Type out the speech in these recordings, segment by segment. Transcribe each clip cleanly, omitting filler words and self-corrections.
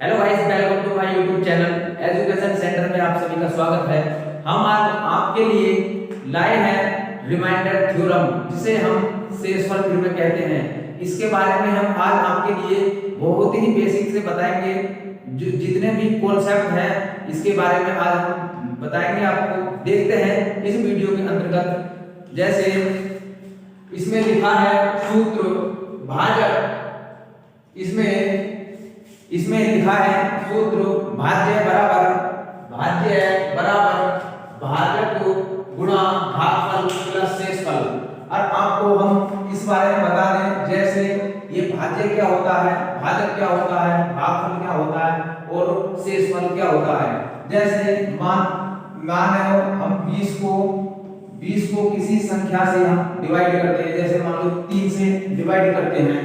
Hello guys, welcome to my YouTube channel education centre में आप सभी का स्वागत है। हम आज आपके लिए लाए हैं रिमाइंडर थ्योरम, जिसे हम शेषफल थ्योरम कहते हैं। इसके बारे में हम आज आपके लिए बहुत ही बेसिक से बताएंगे। जितने भी कॉन्सेप्ट हैं इसके बारे में आज हम बताएंगे आपको। देखते हैं इस वीडियो के अंतर्गत। जैसे इसमें लिखा है सूत्र भाजक, इसमें लिखा है सूत्र भाज्य बराबर भाजक गुणा भागफल प्लस शेषफल। और आपको हम इस बारे में बता दें, जैसे ये भाज्य क्या होता है, भाजक क्या होता है, भागफल क्या होता है और शेषफल क्या होता है। जैसे मान हम 20 को किसी संख्या से हम डिवाइड करते हैं। जैसे मान लो 3 से डिवाइड करते हैं,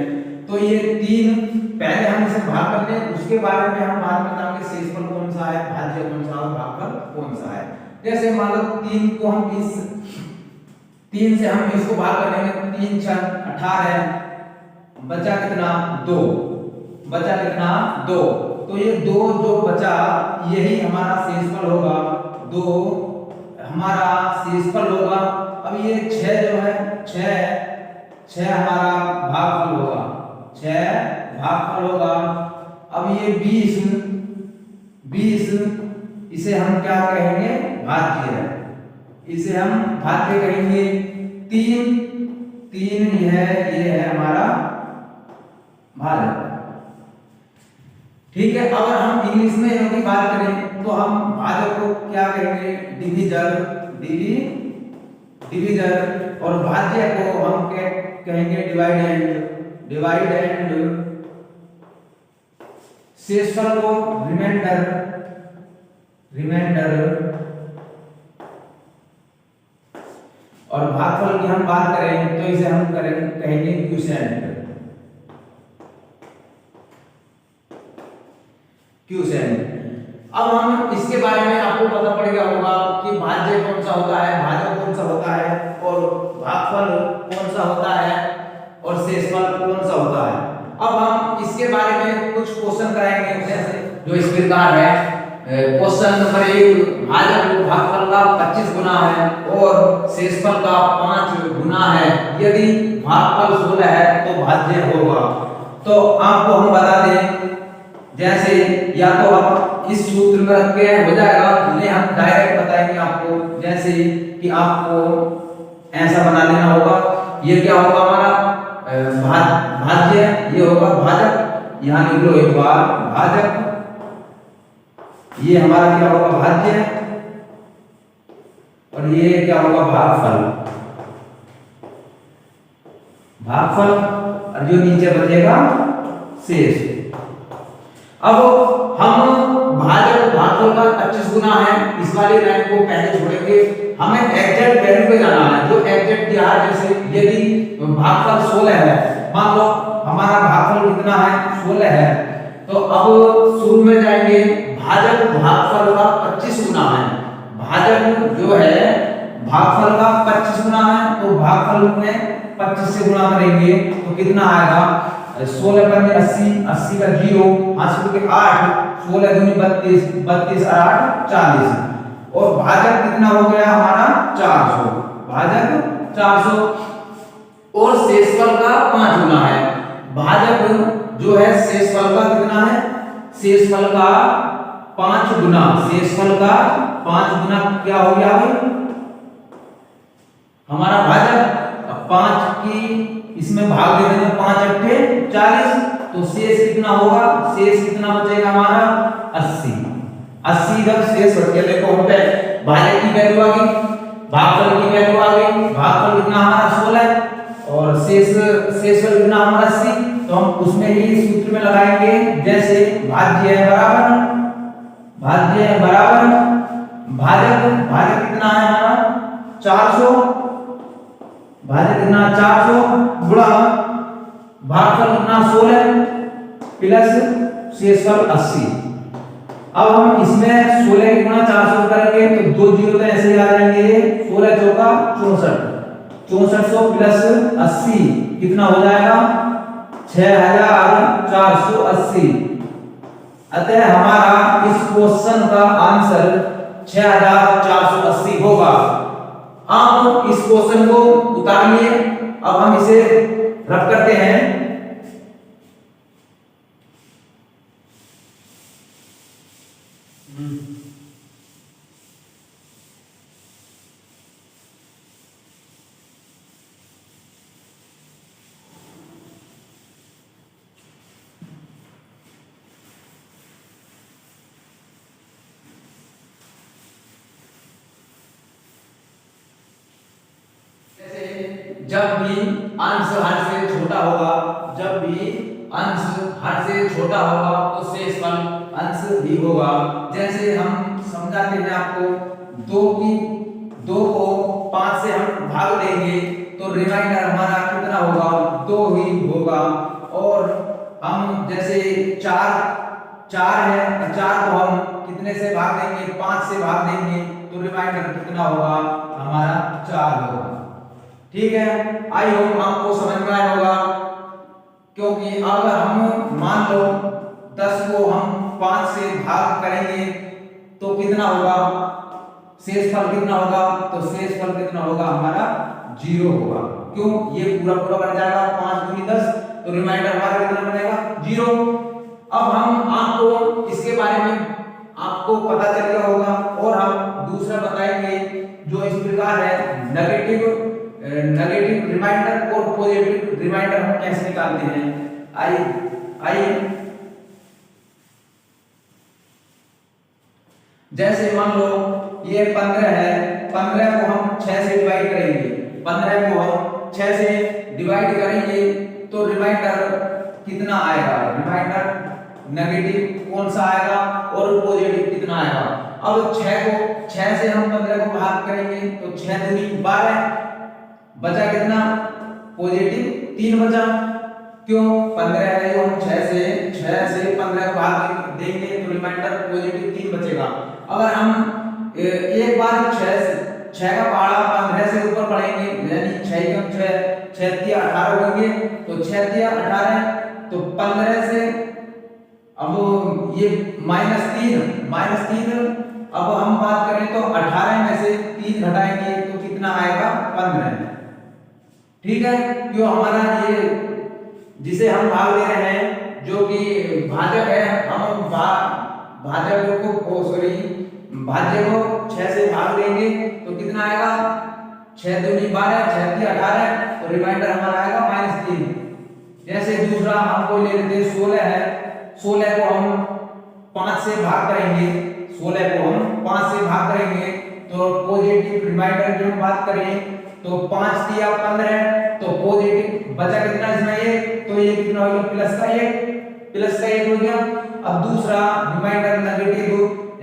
तो ये 3 पहले हम इसे भाग करते हैं, उसके बारे में हम बाद में बताएंगे शेषफल कौन सा है, भाज्य कौन सा है, भागफल कौन सा है। जैसे मान लो 3 से हम इसको भाग करेंगे, 3 × 6 = 18, बचा कितना 2, तो ये 2 जो बचा यही हमारा शेषफल होगा, 2 हमारा शेषफल होगा। अब ये 6 जो है 6 हमारा भागफल होगा, 6 भागफल होगा। अब ये 20 इसे हम क्या कहेंगे, भाज्य है, इसे हम भाज्य कहेंगे। 3 ये है हमारा भाजक। ठीक है। अगर हम इंग्लिश में इनकी बात करें तो हम भाजक को क्या कहेंगे, डिवीजर, और भाज्य को हम कहेंगे डिवाइडेंड, शेषफल को रिमाइंडर, और भागफल की हम बात करें तो इसे हम कहेंगे क्वोशिएंट। अब हम इसके बारे में आपको पता पड़ गया होगा कि भाज्य कौन सा होता है, भाजक कौन सा होता है, और भागफल कौन सा होता है, और शेषफल कौन सा होता है। अब हम इसके बारे में कुछ क्वेश्चन कराएंगे, जैसे जो इस प्रकार है। क्वेश्चन नंबर 1, भाजक भागफल का 25 गुना है और शेषफल का 5 गुना है। यदि भागफल 16 है तो भाज्य होगा। तो आपको हम बता दें, जैसे या तो आप इस सूत्र में रख के हो जाएगा, नहीं हम डायरेक्ट बताएंगे आपको। जैसे कि आपको ऐसा बना लेना होगा, ये क्या होगा हमारा भाज्य, ये होगा भाजक, यहाँ लिख लो एक बार भाजक, ये हमारा क्या होगा भाज्य, और ये क्या होगा भागफल, और जो नीचे बचेगा शेष। अब हम भाजक भागफल का 25 गुना है, इस वाली लाइन को पहले छोड़ेंगे, हमें एग्जैक्ट वैल्यू पे जाना है, जो एग्जैक्ट दिया है। जैसे यदि भागफल 16 है, मान लो हमारा भागफल कितना है 16 है, तो अब शुरू में जाएंगे, भाजक भागफल का 25 गुना है, भाजक जो है भागफल का 25 गुना है, तो भागफल में 25 से गुणा करेंगे तो कितना आएगा, 16 × 80 का 0, 8 के 8, 16 दूनी 32, 32 और 8 40, और भाजक कितना हो गया हमारा 400, भाजक 400, और शेषफल का 5 गुना है। भाजक जो है शेषफल का कितना है, शेषफल का 5 गुना, शेषफल का 5 गुना क्या हो गया भाई हमारा भाजक। 5 की इसमें भाग दे देंगे, 5 × 8 = 40, तो शेष कितना होगा, शेष कितना बचेगा हमारा 80 इधर शेष बच गया। देखो हम पे भाजक की वैल्यू आ गई, भागफल की वैल्यू आ गई, भागफल कितना हमारा 16 और शेषफल कितना हमारा 80, तो हम उसमें ही सूत्र में लगाएंगे। जैसे भाज्य बराबर भाजक कितना है हमारा 400, भाजक कितना 400 गुणा भागफल कितना 16 प्लस शेषफल 80। अब हम इसमें 16 के गुणा 400 करेंगे तो 2 जीरो तो ऐसे ही आ जाएंगे, 16 चौका 64, 6400 प्लस 80 कितना हो जाएगा 6480। अतः हमारा इस क्वेश्चन का आंसर 6480 होगा। आप इस क्वेश्चन को उतार लिए। अब हम इसे रब करते हैं। जब भी अंश हर से छोटा होगा, जब भी अंश हर से छोटा होगा तो शेषफल अंश ही होगा। जैसे हम समझाते हैं आपको, 2 को 5 से हम भाग देंगे तो रिमाइंडर हमारा कितना होगा? 2 ही होगा। और हम जैसे 4 है, 4 को हम कितने से भाग देंगे? 5 से भाग देंगे तो रिमाइंडर कितना होगा? हमारा 4 होगा। ठीक है, आई होप आपको समझ में आया होगा। क्योंकि अगर हम मान लो 10 को हम 5 से भाग करेंगे तो कितना होगा? शेषफल कितना होगा? तो शेषफल कितना होगा? हमारा 0 होगा। क्यों? ये पूरा पूरा बन जाएगा 5 दूनी 10, तो रिमाइंडर हमारा कितना बनेगा? 0। अब हम आपको इसके बारे में आपको पता चल गया होगा और हम दूसरा बताएंगे जो इस प्रकार है, नेगेटिव रिमाइंडर और पॉजिटिव रिमाइंडर हम कैसे निकालते हैं। आइए जैसे मान लो ये 15 है, 15 को हम 6 से डिवाइड करेंगे, 15 को हम 6 से डिवाइड करेंगे तो रिमाइंडर कितना आएगा? रिमाइंडर नेगेटिव कौन सा आएगा और पॉजिटिव कितना आएगा? अब 6 से हम 15 को भाग करेंगे तो 6 दूनी 12, बचा कितना? पॉजिटिव 3 बचा। क्यों? 15 है जो हम 6 से 15 को भाग देंगे तो रिमाइंडर पॉजिटिव 3 बचेगा। अगर हम एक बार 6 का पहाड़ा 15 से ऊपर पढ़ेंगे, यानी 6 के 6 3 18 होंगे तो 6 3 18, तो 15 से अब ये -3, अब हम बात करें तो 18 में से 3 घटाएंगे तो कितना आएगा? 15। ठीक है, क्यों? हमारा ये जिसे हम भाग दे रहे हैं जो कि भाजक है, हम भाजक को भाज्य को 6 से भाग देंगे तो कितना आएगा? 6 दूनी 12, 6 3 18, तो रिमाइंडर हमारा आएगा -3। जैसे दूसरा हमको ले लेते हैं 16 है, 16 को हम 5 से भाग करेंगे, 16 को हम 5 से भाग करेंगे तो पॉजिटिव रिमाइंडर जो हम बात करें तो 5 3 15, तो पॉजिटिव बचा कितना इसमें? 1, तो ये कितना हो गया? प्लस का 1 हो गया। अब दूसरा रिमाइंडर नेगेटिव,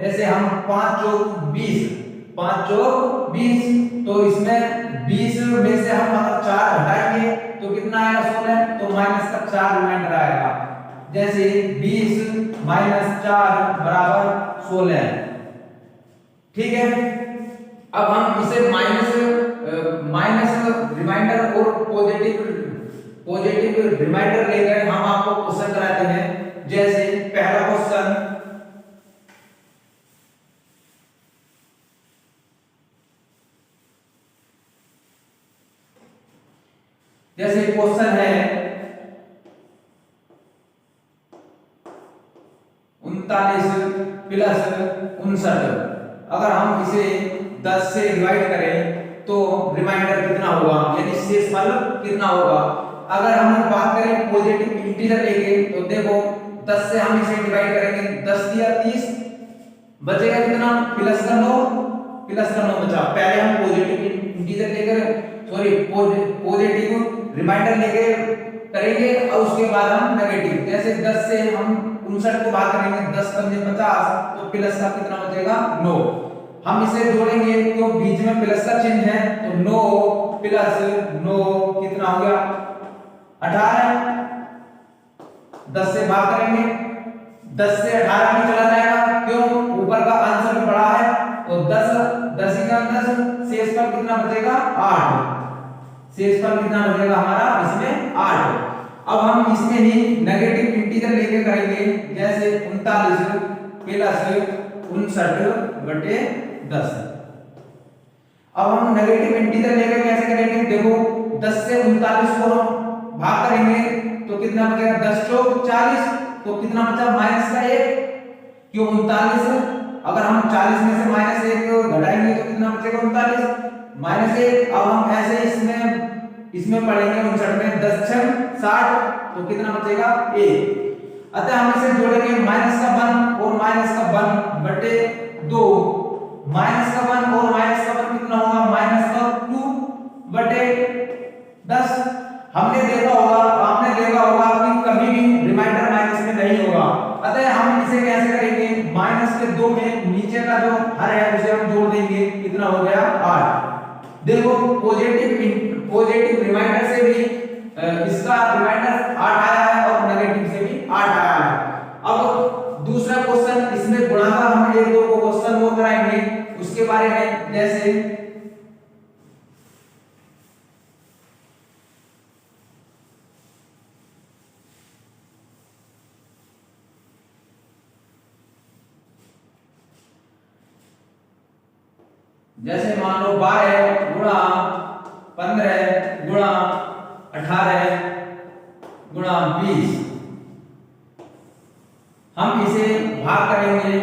जैसे हम 5 चौक 20, तो इसमें 20 में से हम अगर 4 हटाएंगे तो कितना आएगा? 16, तो माइनस का 4 रिमाइंडर आएगा। जैसे 20 - 4 बराबर 16। ठीक है, अब हम इसे माइनस रिमाइंडर और पॉजिटिव रिमाइंडर लेकर हम आपको क्वेश्चन कराते हैं। जैसे पहला क्वेश्चन, जैसे क्वेश्चन है 39 प्लस 59, अगर हम इसे 10 से डिवाइड करें तो रिमाइंडर कितना होगा? यानी शेषफल कितना होगा? अगर हम बात करें पॉजिटिव इंटीजर लेके तो देखो 10 से हम इसे डिवाइड करेंगे, 10 दिया 30, बचेगा कितना? प्लस का 9 बचा। पहले हम पॉजिटिव इंटीजर लेकर पॉजिटिव रिमाइंडर लेके करेंगे और उसके बाद हम नेगेटिव, जैसे 10 से हम 59 को भाग करेंगे, 10 पंजे 50, तो प्लस का कितना बचेगा? 9। हम इसे जोड़ेंगे क्यों? बीच में प्लस का चिन्ह है, तो 9 प्लस 9 कितना हो गया? 18। 10 से भाग करेंगे, 10 से 18 भी चला जाएगा, क्यों? ऊपर का आंसर भी बड़ा है, तो 10 ही का 10, शेषफल कितना बचेगा? 8। शेषफल कितना बचेगा हमारा इसमें? 8। अब हम इसमें ही नेगेटिव इंटीजर लेके करेंगे, जैसे 39 प्लस 59/10। अब हम नेगेटिव इंटीजर लेकर कैसे करेंगे, देखो 10 से 39 को हम भाग करेंगे तो कितना बचेगा, 10 चौक 40, तो कितना बचा -1। क्यों 39, अगर हम 40 में से -1 घटाएंगे तो कितना बचेगा 39 -1। अब हम ऐसे इसमें पढ़ेंगे 59 में 10 छम 60, तो कितना बचेगा 1। अतः हम इसे जोड़ेंगे -1 और -1/2, -1 और -1 कितना होगा, -2/10। आपने देखा होगा कि कभी भी रिमाइंडर माइनस में नहीं होगा। अतः हम इसे कैसे करेंगे, -2 में नीचे का जो हर है उसे हम जोड़ देंगे, कितना हो गया 8। देखो पॉजिटिव रिमाइंडर से भी इसका रिमाइंडर 8 आया है और नेगेटिव से भी 8 आया है। अब दूसरा क्वेश्चन, इसमें गुणाकार हम एक दो क्वेश्चन और कराएंगे उसके बारे में, जैसे मान लो 12 गुणा 15 गुणा 18 गुणा 20। हम इसे भाग करेंगे,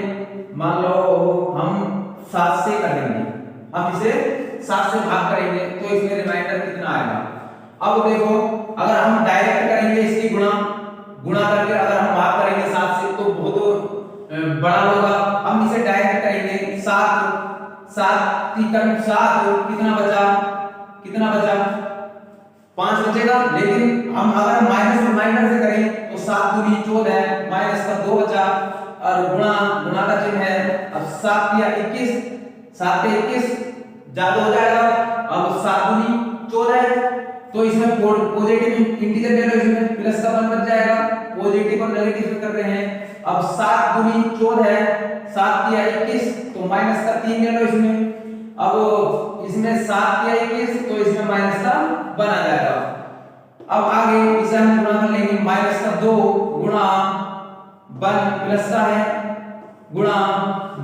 मान लो हम 7 से करेंगे, हम इसे 7 से भाग करेंगे तो इसमें रिमाइंडर कितना आएगा। अब देखो अगर हम डायरेक्ट करेंगे इसकी गुणा करके अगर हम भाग करेंगे 7 से तो बहुत बड़ा होगा। हम इसे डायरेक्ट करेंगे 7 कितना बचा 5 बचेगा। लेकिन हम अगर माइनस रिमाइंडर से करें तो 7 दूनी 14 माइनस का 2 बचा और गुणा का चिन्ह है। अब 7 या 21, 7 से 21 ज्यादा हो जाएगा। अब 7 दूनी 14, तो इसमें पॉजिटिव इंटीजर ले लो, इसमें प्लस का 1 बच जाएगा। पॉजिटिव और नेगेटिव में कर रहे हैं। अब 7 दूनी 14, 7 या 21, तो माइनस का 3 ले लो इसमें। अब इसमें 7 या 21, तो इसमें माइनस का 1 आ जाएगा। अब आगे इसे हम गुणा कर लेंगे, माइनस का 2 गुणा 1 प्लस का है गुणा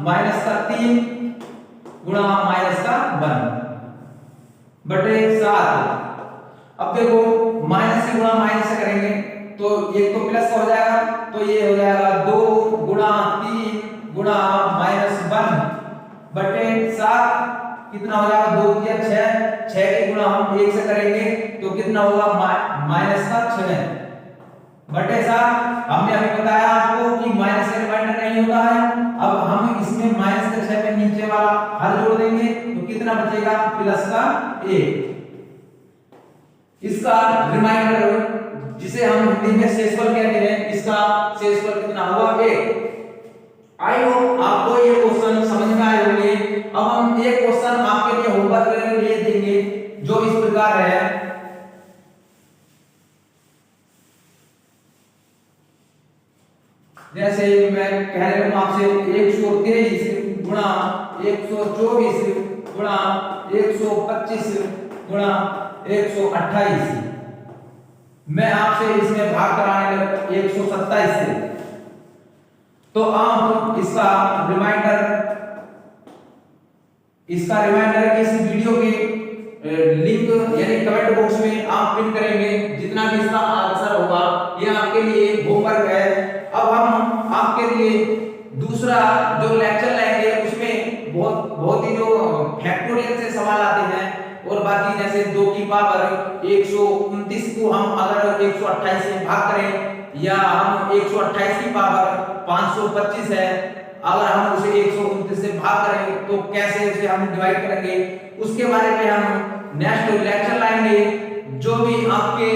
माइनस का 3 गुणा माइनस का 1/7। अब देखो माइनस से गुणा माइनस से करेंगे तो एक तो प्लस हो जाएगा, तो ये हो जाएगा 2 गुणा 3 गुणा -1/7। कितना हो जाएगा 2 या 6 की गुणा हम 1 से करेंगे तो कितना होगा माइनस का 6/7। हमने अभी बताया आपको कि माइनस का रिमाइंडर नहीं होता है। अब हम इसमें माइनस के 6 में नीचे वाला हर जोड़ देंगे तो कितना बचेगा प्लस का 1। इसका रिमाइंडर जिसे हम हिंदी में शेषफल कहते हैं, इसका शेषफल कितना होगा 1। आई होप आपको ये क्वेश्चन समझ में आए होंगे। अब हम एक क्वेश्चन आपके लिए होमवर्क के लिए देंगे जो इस प्रकार है। जैसे मैं कह रहा हूं आपसे 123 गुणा 124 गुणा 125 गुणा 128। मैं आपसे इसमें भाग कराने लगा 127 से। तो आप इसका रिमाइंडर इस वीडियो के लिंक यानी कमेंट बॉक्स में आप पिन करेंगे। जितना भी इसका आंसर होगा ये आपके लिए होमवर्क है। अब हम आपके लिए दूसरा जो लेक्चर लेंगे उसमें बहुत ही जो फैक्टोरियल से सवाल आते हैं और बाकी जैसे 2 की पावर 129 को हम अगर 128 से भाग करें या हम 128 की पावर 525 है अगर हम उसे 129 से भाग करेंगे तो कैसे उसे हम डिवाइड करेंगे उसके बारे में हम नेक्स्ट लेक्चर लाएंगे। जो भी आपके